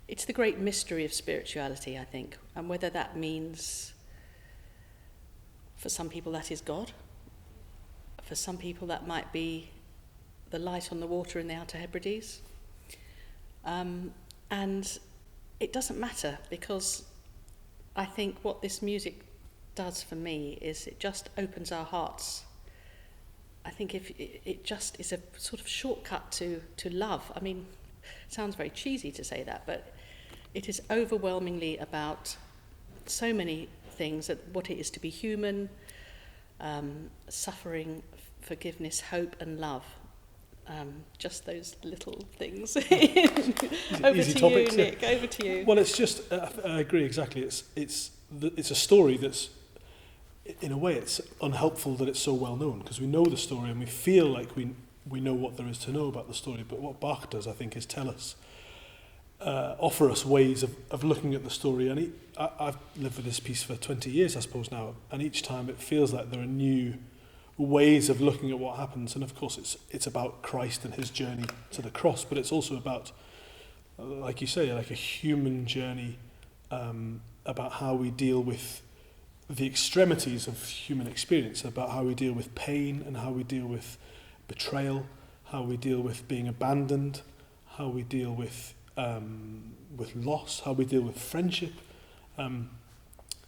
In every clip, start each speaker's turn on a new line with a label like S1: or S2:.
S1: it's the great mystery of spirituality, I think, and whether that means, for some people that is God, for some people that might be the light on the water in the Outer Hebrides, and it doesn't matter, because I think what this music does for me is it just opens our hearts. I think if it just is a sort of shortcut to love. I mean, it sounds very cheesy to say that, but it is overwhelmingly about so many things, that what it is to be human, suffering, forgiveness, hope and love. Just those little things. Over
S2: Easy
S1: to
S2: topics,
S1: you, Nick. Over to you.
S2: Well, it's just, I agree exactly. It's a story that's, in a way, it's unhelpful that it's so well known, because we know the story and we feel like we know what there is to know about the story. But what Bach does, I think, is tell us, offer us ways of looking at the story. And I've lived with this piece for 20 years, I suppose now, and each time it feels like there are new ways of looking at what happens. And of course it's about Christ and his journey to the cross, but it's also about, like you say, like a human journey, about how we deal with the extremities of human experience, about how we deal with pain and how we deal with betrayal, how we deal with being abandoned, how we deal with loss, how we deal with friendship.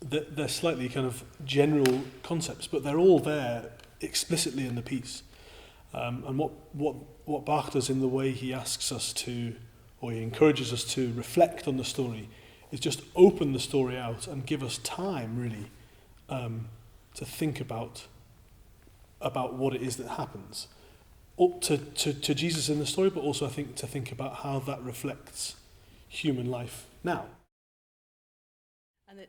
S2: They're slightly kind of general concepts, but they're all there explicitly in the piece. And what Bach does in the way he asks us to, or he encourages us to reflect on the story, is just open the story out and give us time, really, to think about what it is that happens. Up to Jesus in the story, but also I think to think about how that reflects human life now.
S1: And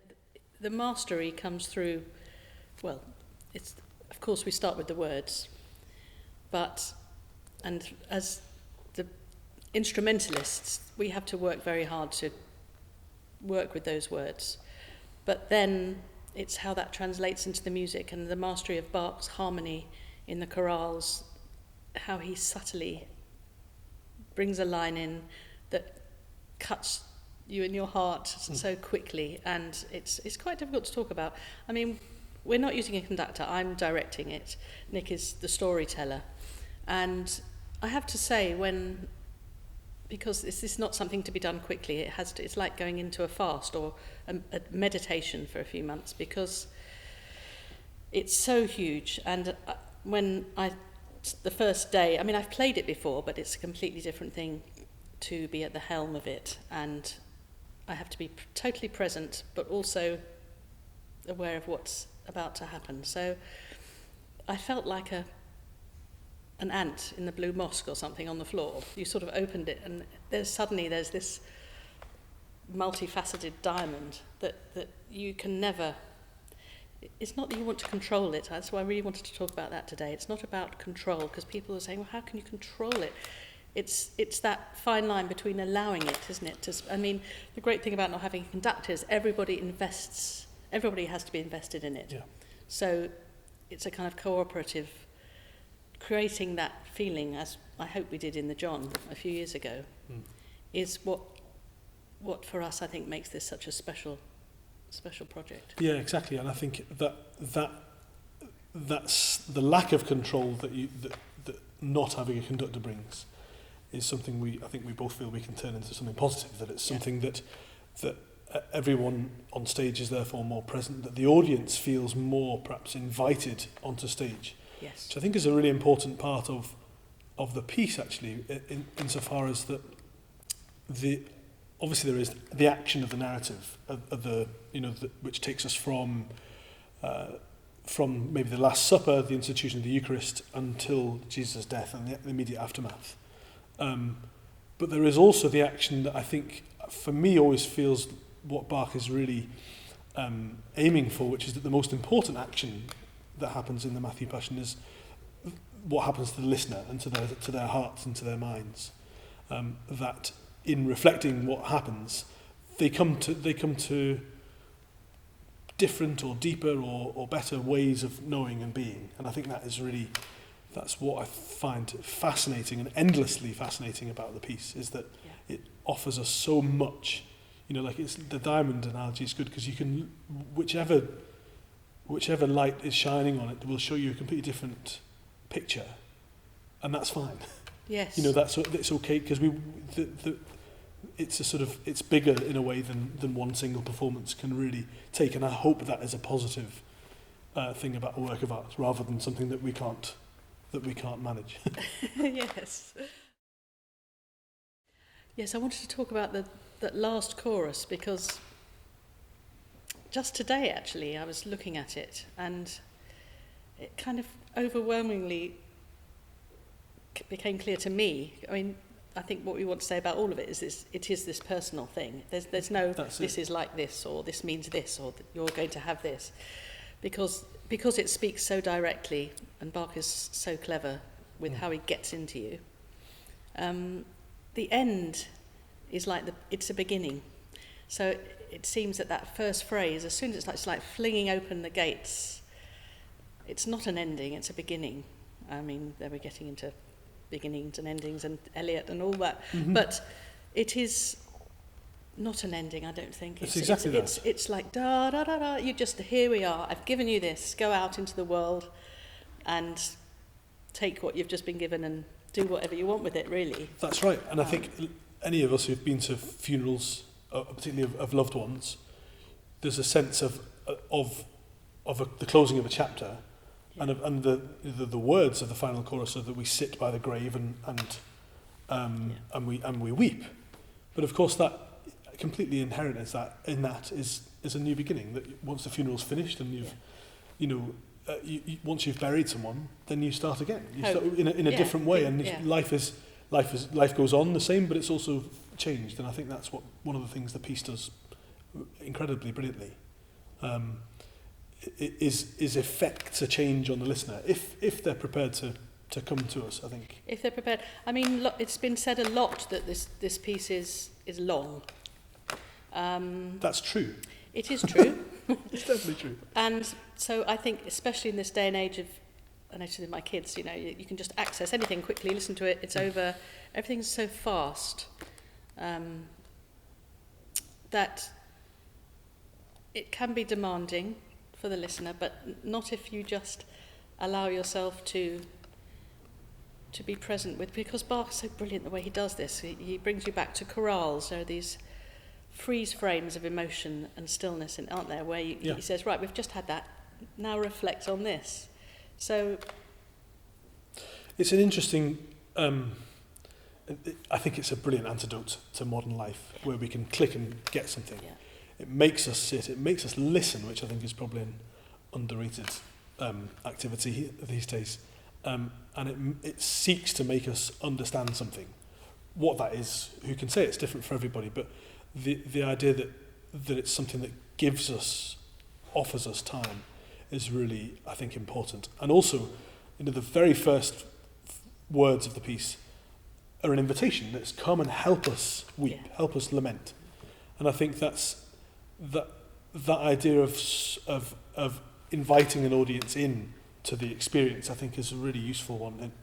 S1: the mastery comes through, well, it's, of course we start with the words, and as the instrumentalists, we have to work very hard to work with those words. But then it's how that translates into the music, and the mastery of Bach's harmony in the chorales, how he subtly brings a line in that cuts you in your heart so quickly, and it's quite difficult to talk about. I mean, we're not using a conductor, I'm directing it. Nick is the storyteller. And I have to say, because this is not something to be done quickly, it's like going into a fast or a meditation for a few months, because it's so huge. And the first day, I mean, I've played it before, but it's a completely different thing to be at the helm of it, and I have to be totally present, but also aware of what's about to happen. So I felt like an ant in the Blue Mosque or something on the floor. You sort of opened it, and there's this multifaceted diamond that you can never. It's not that you want to control it. That's why I really wanted to talk about that today. It's not about control, because people are saying, well, how can you control it? It's that fine line between allowing it, isn't it? I mean, the great thing about not having a conductor is everybody has to be invested in it.
S2: Yeah.
S1: So it's a kind of cooperative, creating that feeling, as I hope we did in the John a few years ago, is what for us I think makes this such a special project.
S2: Yeah, exactly. And I think that's the lack of control that not having a conductor brings is something I think we both feel we can turn into something positive, that it's something that everyone on stage is therefore more present, that the audience feels more perhaps invited onto stage.
S1: Yes.
S2: Which I think is a really important part of the piece, actually, insofar as that obviously there is the action of the narrative, which takes us from maybe the Last Supper, the institution of the Eucharist, until Jesus' death and the immediate aftermath. But there is also the action that I think, for me, always feels what Bach is really aiming for, which is that the most important action that happens in the Matthew Passion is what happens to the listener and to their hearts and to their minds. That in reflecting what happens, they come to different or deeper or better ways of knowing and being. And I think that's what I find fascinating and endlessly fascinating about the piece, is that offers us so much. You know, like it's the diamond analogy is good because you can, whichever light is shining on it will show you a completely different picture, and that's fine.
S1: Yes.
S2: You know, it's okay because it's a sort of, it's bigger in a way than one single performance can really take, and I hope that is a positive thing about a work of art rather than something that we can't manage.
S1: Yes. Yes, I wanted to talk about that last chorus because just today, actually, I was looking at it and it kind of overwhelmingly became clear to me. I mean, I think what we want to say about all of it is this: it is this personal thing. There's no this is like this, or this means this, or you're going to have this, because it speaks so directly, and Bach is so clever with how he gets into you. The end is like it's a beginning. So it seems that first phrase, as soon as it's like flinging open the gates, it's not an ending, it's a beginning. I mean, there we're getting into beginnings and endings and Eliot and all that, but it is not an ending, I don't think.
S2: It's exactly that.
S1: It's like da da da da. You just, here we are. I've given you this. Go out into the world and take what you've just been given and do whatever you want with it. Really.
S2: That's right. And I think any of us who've been to funerals, particularly of loved ones, there's a sense of the closing of a chapter, and the words of the final chorus are that we sit by the grave and we weep. But of course, that completely inherent is a new beginning. That once the funeral's finished and you've, once you've buried someone, then you start again. You start in a different way, and life goes on the same, but it's also changed. And I think that's what one of the things the piece does incredibly brilliantly. Is effects a change on the listener if they're prepared to come to us. I think
S1: if they're prepared. I mean, it's been said a lot that this piece is long.
S2: That's true.
S1: It is true.
S2: It's definitely true.
S1: And so I think, especially in this day and age of, I notice with my kids, you can just access anything quickly, listen to it, it's over. Everything's so fast that it can be demanding for the listener, but not if you just allow yourself to be present with, because Bach's so brilliant the way he does this. He brings you back to chorales. There are these freeze frames of emotion and stillness, aren't there, where he says, right, we've just had that, now reflect on this. So
S2: it's an interesting, I think it's a brilliant antidote to modern life, where we can click and get something.
S1: Yeah.
S2: It makes us sit, it makes us listen, which I think is probably an underrated activity these days. And it seeks to make us understand something. What that is, who can say? It's different for everybody, but the idea that it's something that offers us time is really, I think, important. And also, the very first words of the piece are an invitation. That's come and help us weep, help us lament. And I think that's that idea of inviting an audience in to the experience, I think, is a really useful one.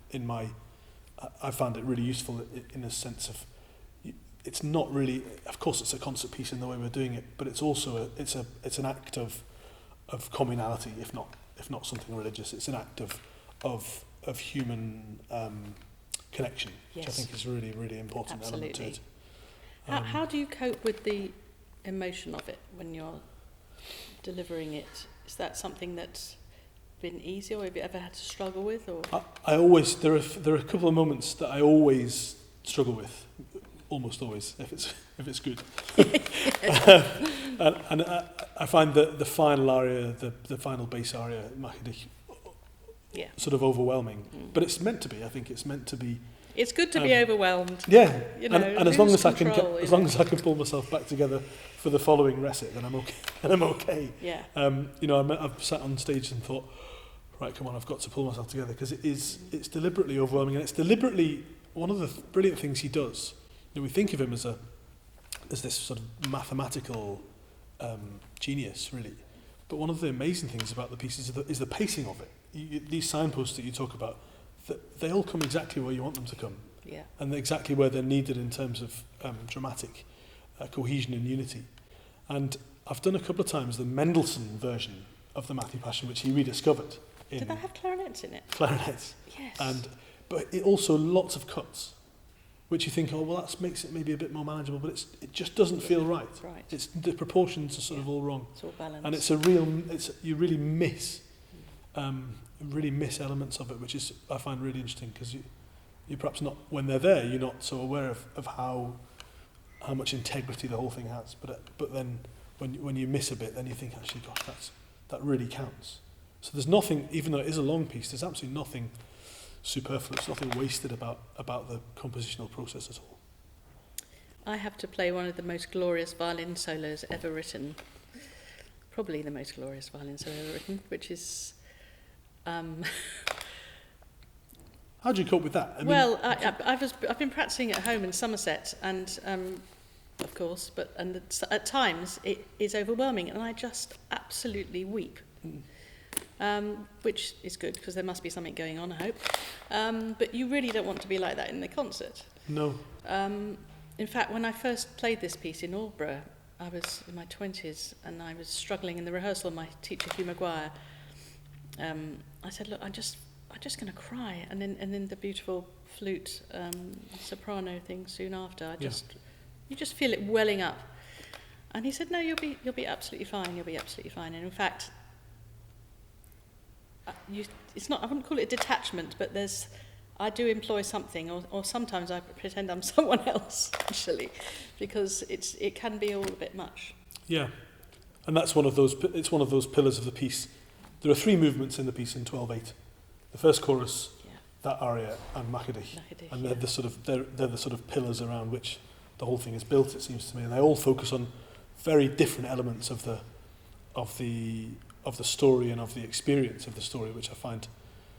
S2: I found it really useful in a sense of, it's not really, of course it's a concert piece in the way we're doing it, but it's also it's an act of communality, if not something religious. It's an act of human connection, which I think is really, really important element to it.
S1: How do you cope with the emotion of it when you're delivering it? Is that something that's been easy, or have you ever had to struggle with? Or
S2: I always, there are a couple of moments that I always struggle with, almost always, if it's good. and I find that the final aria, the final bass aria, Machedich, sort of overwhelming. But it's meant to be. I think it's meant to be. It's good to be
S1: overwhelmed.
S2: Yeah, and as long as I can pull myself back together for the following recit, then I'm okay. And I'm okay.
S1: Yeah.
S2: I've sat on stage and thought, right, come on, I've got to pull myself together, because it's deliberately overwhelming, and it's deliberately one of the brilliant things he does. We think of him as this sort of mathematical genius, really. But one of the amazing things about the piece is the pacing of it. These signposts that you talk about, they all come exactly where you want them to come.
S1: Yeah.
S2: and exactly where they're needed in terms of dramatic cohesion and unity. And I've done a couple of times the Mendelssohn version of the Matthew Passion, which he rediscovered in
S1: Did that have clarinets in it?
S2: clarinets.
S1: Yes.
S2: But it also lots of cuts, which you think, oh, well, that makes it maybe a bit more manageable, but it just doesn't feel right.
S1: Right.
S2: It's the proportions are sort of all wrong,
S1: It's all balanced.
S2: and you really miss elements of it, which is I find really interesting, because you perhaps not, when they're there, you're not so aware of how much integrity the whole thing has. But then when you miss a bit, then you think, actually, gosh, that really counts. So there's nothing, even though it is a long piece, there's absolutely nothing superfluous, nothing wasted about the compositional process at all.
S1: I have to play one of the most glorious violin solos ever written. Probably the most glorious violin solo ever written, which is...
S2: How do you cope with that?
S1: I've been practicing at home in Somerset, and of course, at times it is overwhelming, and I just absolutely weep. Which is good, because there must be something going on, I hope. But you really don't want to be like that in the concert.
S2: No.
S1: In fact, when I first played this piece in Aldborough, I was in my 20s, and I was struggling in the rehearsal. My teacher, Hugh Maguire, I said, look, I'm just going to cry. And then the beautiful flute soprano thing soon after, you just feel it welling up. And he said, no, you'll be absolutely fine. You'll be absolutely fine. And in fact, it's not. I wouldn't call it a detachment, but I do employ something, or sometimes I pretend I'm someone else actually, because it can be all a bit much.
S2: Yeah, and that's one of those. It's one of those pillars of the piece. There are 3 movements in the piece in 12/8. The first chorus, that aria, and Macadich, and they're the sort of pillars around which the whole thing is built. It seems to me, and they all focus on very different elements of the story and of the experience of the story, which I find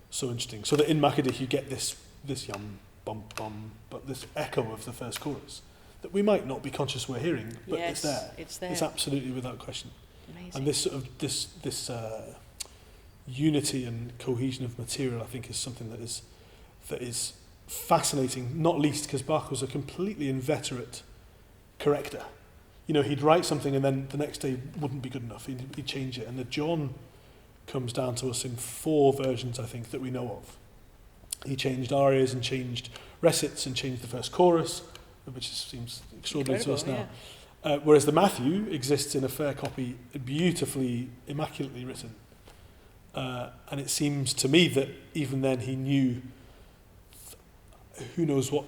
S2: so interesting. So that in Macadich you get this yum bum bum, but this echo of the first chorus that we might not be conscious we're hearing, but it's there. It's there. It's absolutely without question.
S1: Amazing.
S2: And this sort of this unity and cohesion of material, I think, is something that is fascinating. Not least because Bach was a completely inveterate corrector. You know, he'd write something and then the next day wouldn't be good enough. He'd change it. And the John comes down to us in 4 versions, I think, that we know of. He changed arias and changed recits and changed the first chorus, which seems extraordinary to us now. Yeah. Whereas the Matthew exists in a fair copy, beautifully, immaculately written. And it seems to me that even then he knew, who knows what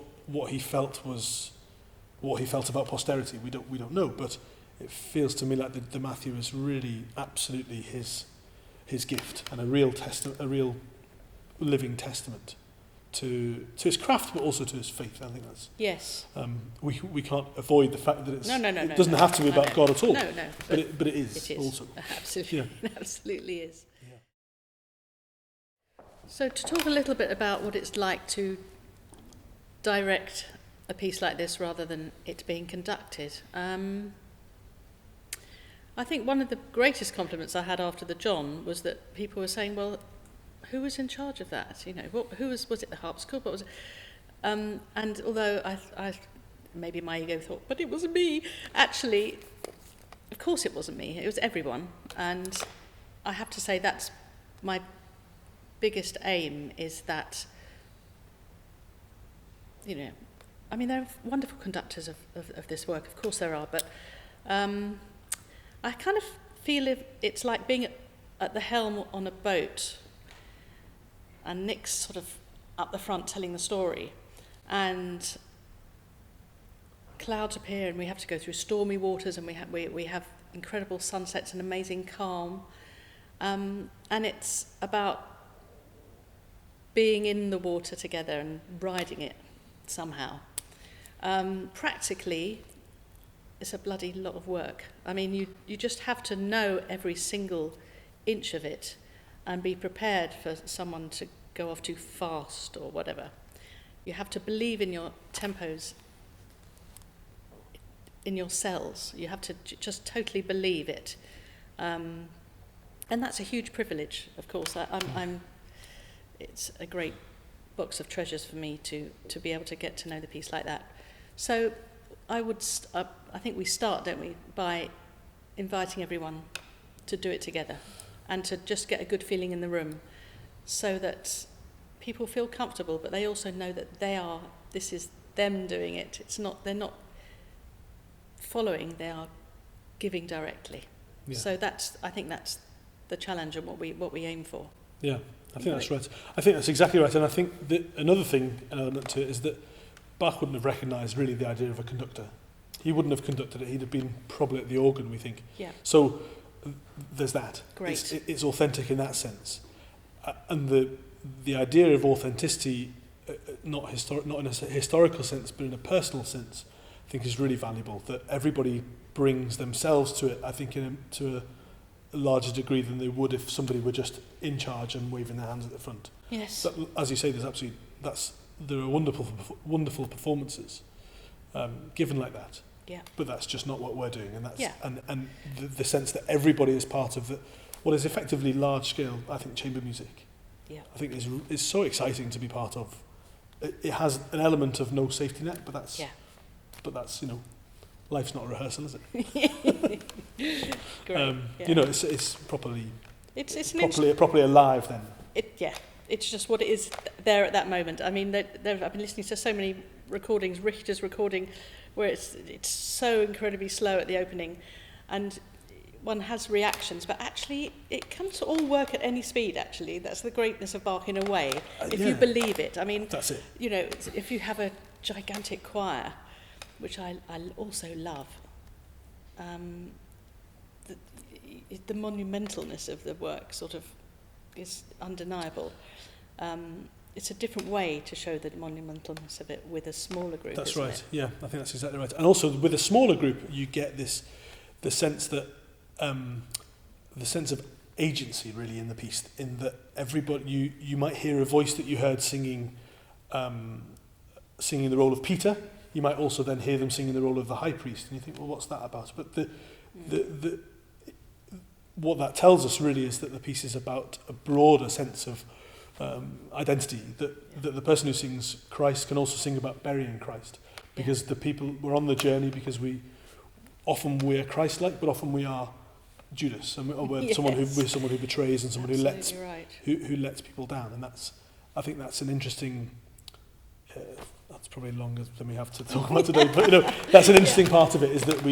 S2: he felt about posterity. We don't know, but it feels to me like the Matthew is really absolutely his gift, and a real living testament to his craft, but also to his faith. I think that's we can't avoid the fact that it doesn't have to be about God at all. No, but it is also.
S1: Absolutely,
S2: yeah.
S1: Absolutely is. Yeah. So to talk a little bit about what it's like to direct a piece like this rather than it being conducted. I think one of the greatest compliments I had after the John was that people were saying, well, who was in charge of that? You know, who was it the harpsichord? What was it? And although I maybe my ego thought, but it wasn't me. Actually, of course it wasn't me. It was everyone. And I have to say that's my biggest aim, is that, you know, I mean, there are wonderful conductors of this work, of course there are, but I kind of feel it's like being at the helm on a boat, and Nick's sort of up the front telling the story, and clouds appear, and we have to go through stormy waters, and we have incredible sunsets and amazing calm, and it's about being in the water together and riding it somehow. Practically, it's a bloody lot of work. I mean, you just have to know every single inch of it and be prepared for someone to go off too fast or whatever. You have to believe in your tempos, in your cells. You have to just totally believe it. And that's a huge privilege, of course. It's a great box of treasures for me to be able to get to know the piece like that. So I think we start, don't we, by inviting everyone to do it together and to just get a good feeling in the room so that people feel comfortable, but they also know that this is them doing it. They're not following, they are giving directly. Yeah. So I think that's the challenge and what we aim for.
S2: Yeah, I think that's right. I think that's exactly right. And I think that another thing, an element to it, is that Bach wouldn't have recognised really the idea of a conductor. He wouldn't have conducted it. He'd have been probably at the organ, we think. Yeah. So there's that.
S1: Great.
S2: It's authentic in that sense. And the idea of authenticity, not in a historical sense, but in a personal sense, I think is really valuable. That everybody brings themselves to it, I think, to a larger degree than they would if somebody were just in charge and waving their hands at the front.
S1: Yes.
S2: That, as you say, there are wonderful performances given like that.
S1: Yeah.
S2: But that's just not what we're doing, and that's and the sense that everybody is part of what is effectively large scale, I think, chamber music.
S1: Yeah.
S2: I think is so exciting to be part of. It has an element of no safety net, but that's life's not a rehearsal, is it?
S1: Great.
S2: It's properly
S1: it's
S2: alive then.
S1: It's just what it is there at that moment. I mean, I've been listening to so many recordings, Richter's recording, where it's so incredibly slow at the opening, and one has reactions, but actually it can all work at any speed. Actually, that's the greatness of Bach in a way. If you believe it, I mean, that's it. If you have a gigantic choir, which I also love, the monumentalness of the work sort of is undeniable. It's a different way to show the monumentalness of it with a smaller group.
S2: That's right. Yeah, I think that's exactly right. And also with a smaller group, you get the sense that the sense of agency really in the piece, in that everybody you might hear a voice that you heard singing the role of Peter. You might also then hear them singing the role of the high priest, and you think, well, what's that about? But the what that tells us really is that the piece is about a broader sense of identity, that the person who sings Christ can also sing about burying Christ, because the people, we're on the journey because we're Christ-like, but often we are Judas, and we're someone who betrays and someone who lets people down, and I think that's an interesting. That's probably longer than we have to talk about today, but that's an interesting part of it, is that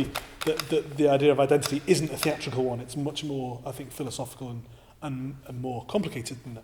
S2: that the idea of identity isn't a theatrical one. It's much more, I think, philosophical and more complicated than that.